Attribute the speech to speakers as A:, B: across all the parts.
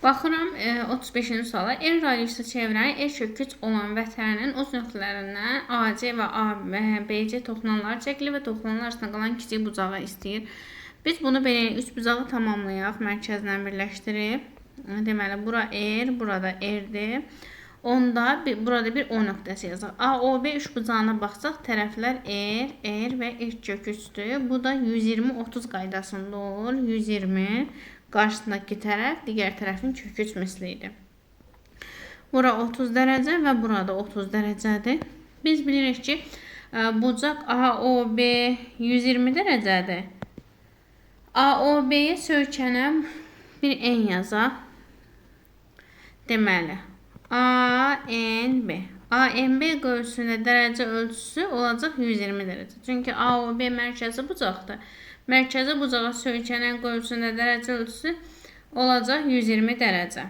A: Baxıram 35-ci suala. R radiusu çevrəni R kök 3 olan vətərinin uc nöqtələrindən AC və BC toxunanları çəkilir və toxunanlar arasında qalan kiçik bucağı istəyir. Biz bunu belə 3 bucağı tamamlayaq, mərkəzlə birləşdirib. Deməli, bura R, burada R'dir. Onda burada bir O nöqtəsi yazaq. AOB üçbucağına baxsaq, tərəflər R və R kök 3'dür. Bu da 120-30 qaydasında olur. 120 qarşısındakı tərəf digər tərəfin kök 3 mislidir. Bura 30 dərəcə və burada 30 dərəcədir. Biz bilirik ki, bucaq AOB 120 dərəcədir. AOB-yə söykənəm bir en yazaq. Deməli, ANB. ANB göğsündə dərəcə ölçüsü olacaq 120 dərəcə. Çünki AOB mərkəzi bucaqdır. Mərkəzi bucağa söykənən göğsündə dərəcə ölçüsü olacaq 120 dərəcə.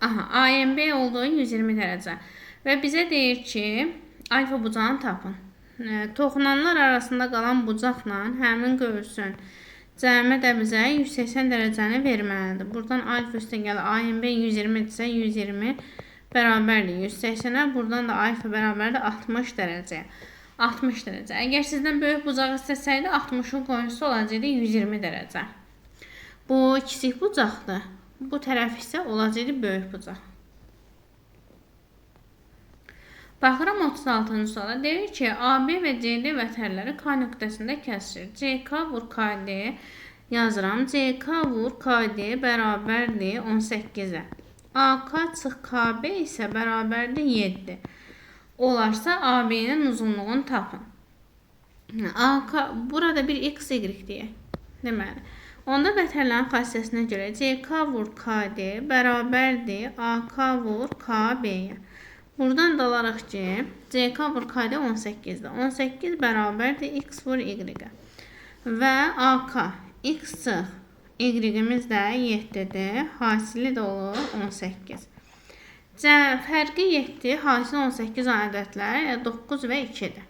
A: ANB olduğu 120 dərəcə. Və bizə deyir ki, alfa bucağını tapın. Toxunanlar arasında qalan bucaqla həmin göğsün cəmi də bizə 180 dərəcəni verməlidir. Buradan alfa üstə gəlir. ANB 120 isə 120 bərabərdir 180-ə. Buradan da alfa bərabərdir 60 dərəcəyə. 60 dərəcə. Əgər sizdən böyük bucaq istəsəydi, 60-ın qoyuntusu olacaqdı 120 dərəcə. Bu kiçik bucaqdır. Bu tərəf isə olacaqdı böyük bucaq. Baxıram 36-cı suala. Deyir ki, AB və CD vətərləri K nöqtəsində kəsir. CK vur KD yazıram. CK vur KD bərabərdir 18-ə. AK çıx KB isə bərabərdir 7. Olarsa AB'nin uzunluğunu tapın. AK burada bir x, y deyək. Deməli, onda vətərlərin xassəsinə görə CK vur KD bərabərdir AK vur KB'yə. Buradan da alarıq ki, CK vur KD 18'dir. 18 bərabərdir x vur y-ə. Və AK x çıx y-imiz də 7'dir. Hasili də olur 18. Fərqi 7, hasil 18 ədədlər 9 və 2'dir.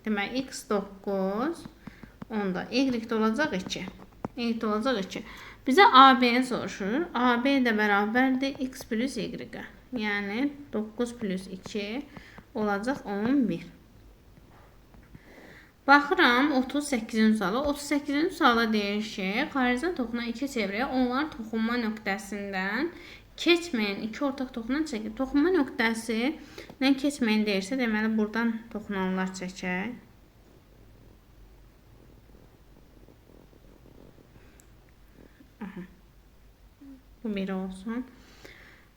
A: Deməli, x 9, onda y də olacaq 2. Y də olacaq 2. Bizə AB-ni soruşur. AB də bərabərdir x plus y-ə. Yəni, 9 plus 2 olacaq 11. Baxıram 38-ci suala. 38-ci suala deyir ki, xaricdən toxunan iki çevrəyə onların toxunma nöqtəsindən keçməyən iki ortaq toxunan çəkir. Toxunma nöqtəsi ilə keçməyən deyirsə, deməli, buradan toxunanlar çəkək. Bu biri olsun.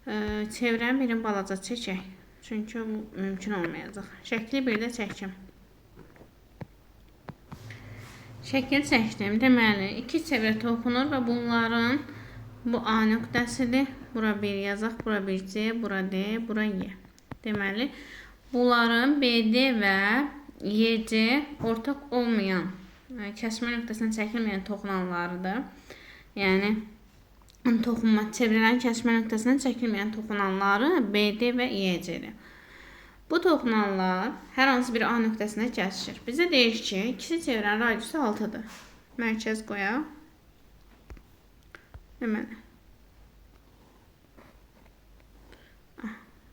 A: Çevrənin birini balaca çəkək. Çünki bu mümkün olmayacaq. Şəkli bir də çəkim. Şəkil çəkdim. Deməli, iki çevrə toxunur və bunların bu A nöqtəsidir. Bura 1 yazaq, bura 1C, bura D, bura Y. Deməli, bunların BD və YC ortaq olmayan, kəsmə nöqtəsindən çəkilməyən toxunanlarıdır. Yəni, çevrələrin kəsmə nöqtəsindən çəkilməyən toxunanları BD və YC-dir. Bu toxunanlar hər hansı bir A nöqtəsində kəsişir. Bizə deyir ki, ikisi çevrənin radiusu 6'dır. Mərkəz qoyaq. Deməli.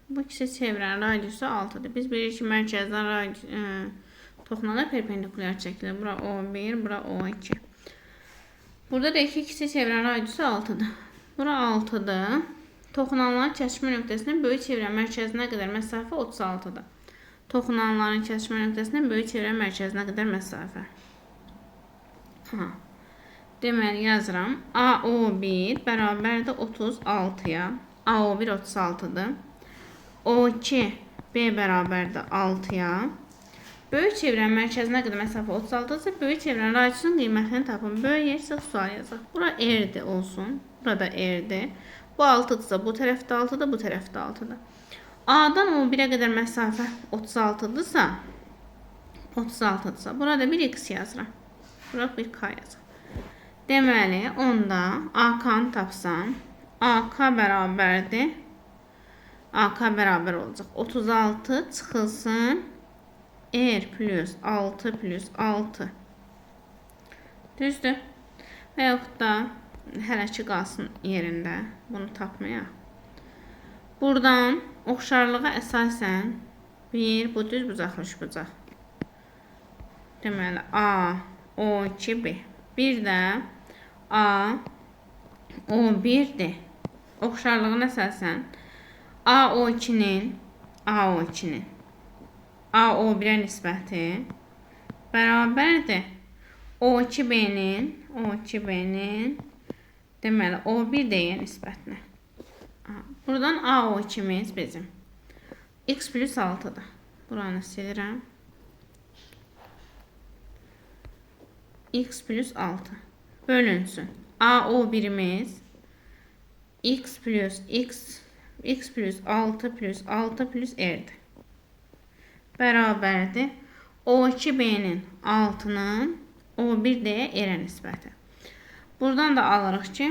A: Bu ikisi çevrənin radiusu 6'dır. Biz bilirik ki, mərkəzdən toxunanlar perpendikulyar çəkilir. Bura O1, bura O2. Burada da ikisi çevrənin radiusu 6'dır. Bura 6'dır. Toxunanların kəsişmə nöqtəsindən böyük çevrə mərkəzinə qədər məsafə 36'dır. Toxunanların kəsişmə nöqtəsindən böyük çevrə mərkəzinə qədər məsafə. Deməli, yazıram. AO1 bərabərdir 36'ya. AO1 36'dır. O2 B bərabərdir 6'ya. Böyük çevrənin mərkəzinə qədər məsafə 36'dırsa, böyük çevrənin radiusunun qiymətini tapın. Böyük yer isə sual yazaq. Bura R'dir olsun. Burada R'dir. Bu 6'dırsa, bu tərəfdə 6'dır, bu tərəfdə 6'dır. A'dan O1'ə qədər məsafə 36'dırsa, burada bir x yazıram. Burada bir k yazıram. Deməli, onda AK-nı tapsam, AK bərabərdir. AK bərabər olacaq. 36 çıxılsın. R plus 6 plus 6. Düzdür. Və yaxud da hələ ki qalsın yerində. Bunu tapmaya. Buradan oxşarlığa əsasən bu düz bucaqlı üçbucaq. Deməli A, O2, B. Bir də A, O1-dir. Oxşarlığına əsasən A, O2-nin A-O1-ə nisbəti bərabərdir. O2-B-nin deməli O1-dəyə nisbətinə. Buradan A-O2-miz bizim x plus 6-dır. Buranı silirəm. X plus 6 bölünsün. A-O1-imiz x plus 6 plus 6 plus r-dir. Bərabərdir. O2-B-nin 6-nın O1-dəyə r-ə nisbəti. Buradan da alırıq ki,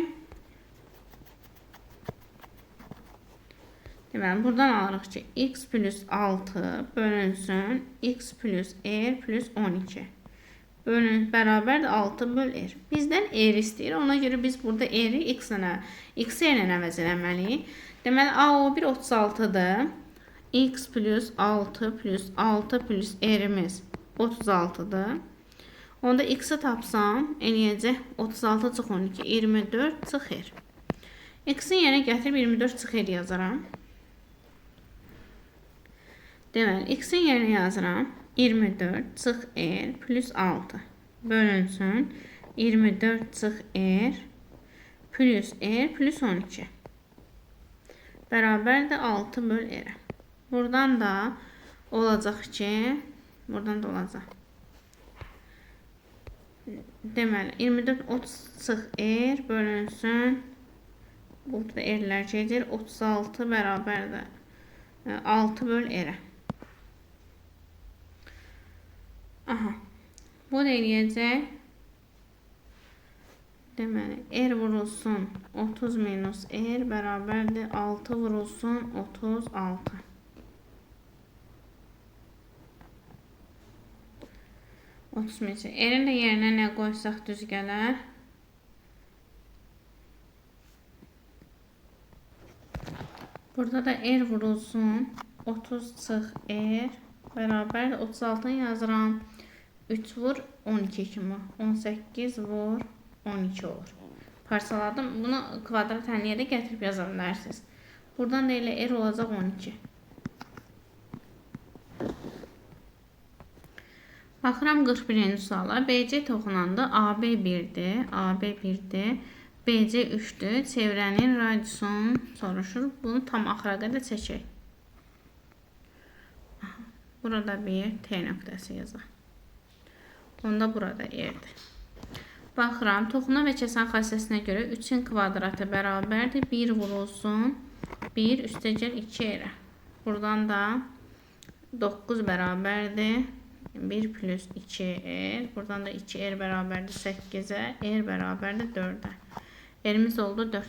A: deməli, buradan alırıq ki, x plus 6 bölünsün x plus r plus 12. Bərabərdir 6 böl r. Bizdən r istəyir. Ona görə biz burada r-i x ilə əvəz eləməliyik. Deməli, A-O1 36-dır. X plus 6 plus 6 plus r-imiz 36-dır. Onda x-i tapsam, eləyəcək 36 çıx 12, 24 çıx r. X-in yerine gətirib 24 çıx r yazaram. Deməli, x-in yerine yazıram. 24 çıx r plus 6 bölünsün 24 çıx r plus 12 bərabərdir 6 böl r. Buradan da olacaq ki, buradan da olacaq. Deməli, 24 30 çıx r bölünsün, burada r'lər gedir, 36 bərabərdir 6 böl r. Aha. Bu da eləyəcək. Deməli, r vurulsun 30 minus r bərabərdir 6 vurulsun 36. R-in də yerinə nə qoysaq düz gələr? Burada da r vurulsun 30 çıx r bərabərdir 36-nı yazıram. 3 vur 12 kimi. 18 vur 12 olur. Parçaladım. Bunu kvadrat həlliyə də gətirib yaza bilərsiniz. Buradan da elə r olacaq 12. Baxıram 41-ci suala. BC toxunanda AB 1-dir. AB 1-dir. BC 3-dür. Çevrənin radiusunu soruşur. Bunu tam axıra qədər çəkək. Burada bir T nöqtəsi yazaq. Onda burada r-dir. Baxıram, toxuna və kəsən xassəsinə görə 3-ün kvadratı bərabərdir. 1 vurulsun 1 üstəgəl 2r. Buradan da 9 bərabərdir 1 plus 2r. Buradan da 2r bərabərdir 8-ə. R bərabərdir 4-ə. R-imiz oldu 4.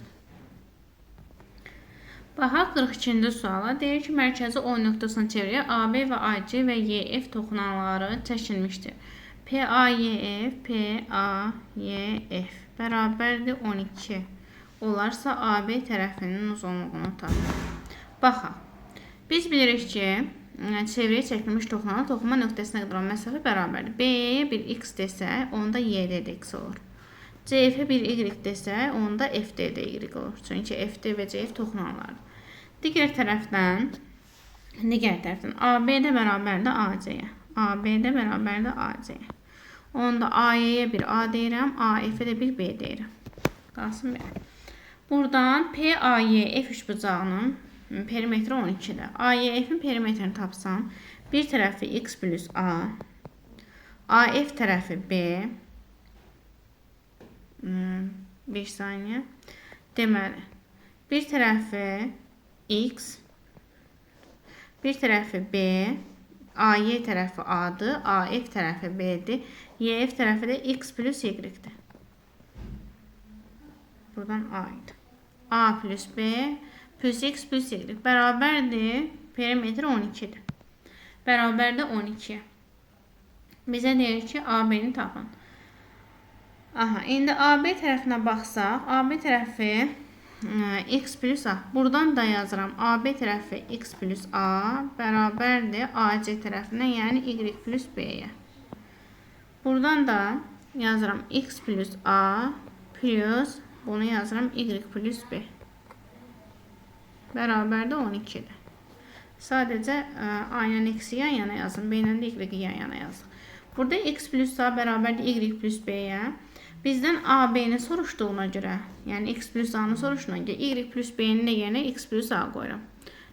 A: Baxaq 42-ci suala. Deyir ki, mərkəzi O nöqtəsini çevrəyə AB və AC və YF toxunanları çəkilmişdir. PAYF, PAYF bərabərdir 12. Olarsa AB tərəfinin uzunluğunu tapır. Baxaq. Biz bilirik ki, çevrəyə çəkilmiş toxunma nöqtəsinə qədər olan məsafə bərabərdir. B-yə bir x desə, onda y-də x olur. CF-ə bir y desə, onda FD də y olur. Çünki FD və CF toxunanlardır. Digər tərəfdən AB də bərabərdir AC-yə. AB də bərabərdir AC-yə. Onda AY-yə bir A deyirəm, AF-ə də bir B deyirəm. Qalsın belə. Buradan PAYF üçbucağının perimetri 12-dir. AYF-in perimetrini tapsam, bir tərəfi x plus A, AF tərəfi B, bir saniyə. Deməli, bir tərəfi x, bir tərəfi b, AY tərəfi A-dır, AF tərəfi B-dir, YF tərəfi də x plus y-dir. Buradan A idi. A plus B plus x plus y bərabərdir, perimetri 12-dir. Bərabərdir 12. Bizə deyir ki, AB-ni tapın. Aha, indi AB tərəfinə baxsaq, AB tərəfi x plus a. Buradan da yazıram. AB tərəfi x plus a bərabərdir AC tərəfinə, yəni y plus b-yə. Buradan da yazıram x plus a plus bunu yazıram y plus b. Bərabərdir 12-dir. Sadəcə a ilə x-i yan yana yazın. B ilə də y-i yan yana yazın. Burada x plus a bərabərdir y plus b-yə. Bizdən AB-ni soruşduğuna görə, yəni x plus a-nı soruşduğuna görə y plus b-nin də yerinə x plus a qoyuram.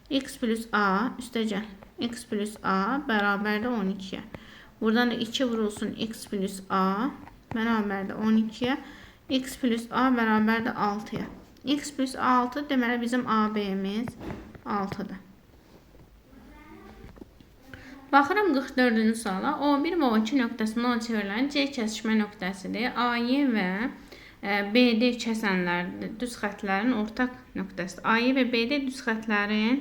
A: X plus a üstəcəl x plus a bərabərdir 12-yə. Buradan da 2 vurulsun x plus a bərabərdir 12-yə. X plus a bərabərdir 6-ya. X plus 6 deməli bizim AB-miz 6-dır. Baxıram 44-cü suala. O1 və O2 nöqtəsindən çevrilən C kəsişmə nöqtəsidir. AY və BD kəsənlərdir. Düz xətlərin ortaq nöqtəsidir. AY və BD düz xətlərin,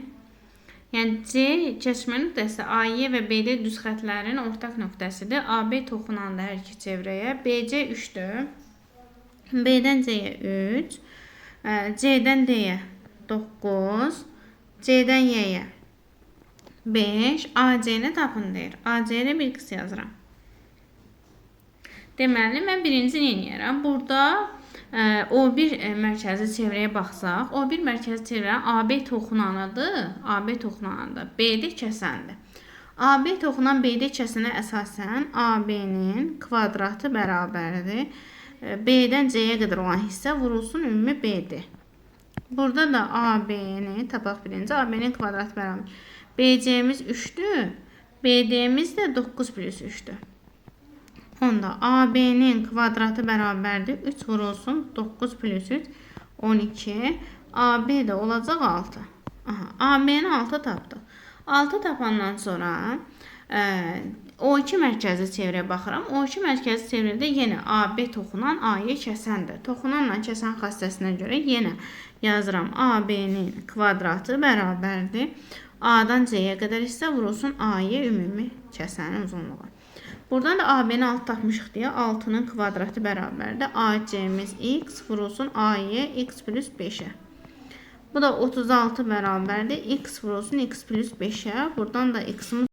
A: yəni C kəsişmə nöqtəsi AY və BD düz xətlərin ortaq nöqtəsidir. AB toxunandır hər iki çevrəyə. BC 3-dür. B-dən C-yə 3, C-dən D-yə 9, C-dən Y-yə 5, AC-ni tapın deyir. AC-ni bir qısa yazıram. Deməli, mən birinci neyiniyərəm? Burada O1 mərkəzi çevrəyə baxsaq, O1 mərkəzi çevrə AB toxunanıdır. AB toxunanıdır. BD kəsəndir. AB toxunan BD kəsənə əsasən AB-nin kvadratı bərabərdir. B-dən C-yə qədər olan hissə vurulsun ümumi BD. Burada da AB-ni tapaq birinci. AB-nin kvadratı bərabərdir. BC-miz 3-dür. BD-miz də 9 plus 3-dür. Onda AB-nin kvadratı bərabərdir. 3 vurulsun 9 plus 3 12. AB də olacaq 6. AB-ni 6 tapdıq. 6 tapandan sonra O2 mərkəzi çevrəyə baxıram. O2 mərkəzi çevrədə yenə AB toxunan A-yı kəsəndir. Toxunanla kəsən xassəsinə görə yenə yazıram. AB-nin kvadratı bərabərdir. A-dan C-yə qədər hissə vurulsun A-ya ümumi kəsənin uzunluğu. Buradan da AB-ni 6 tapmışıq deyə 6-nın kvadratı bərabərdir. AC-miz x vurulsun A-ya x plus 5-ə. Bu da 36 bərabərdir. X vurulsun x plus 5-ə. Buradan da x-imiz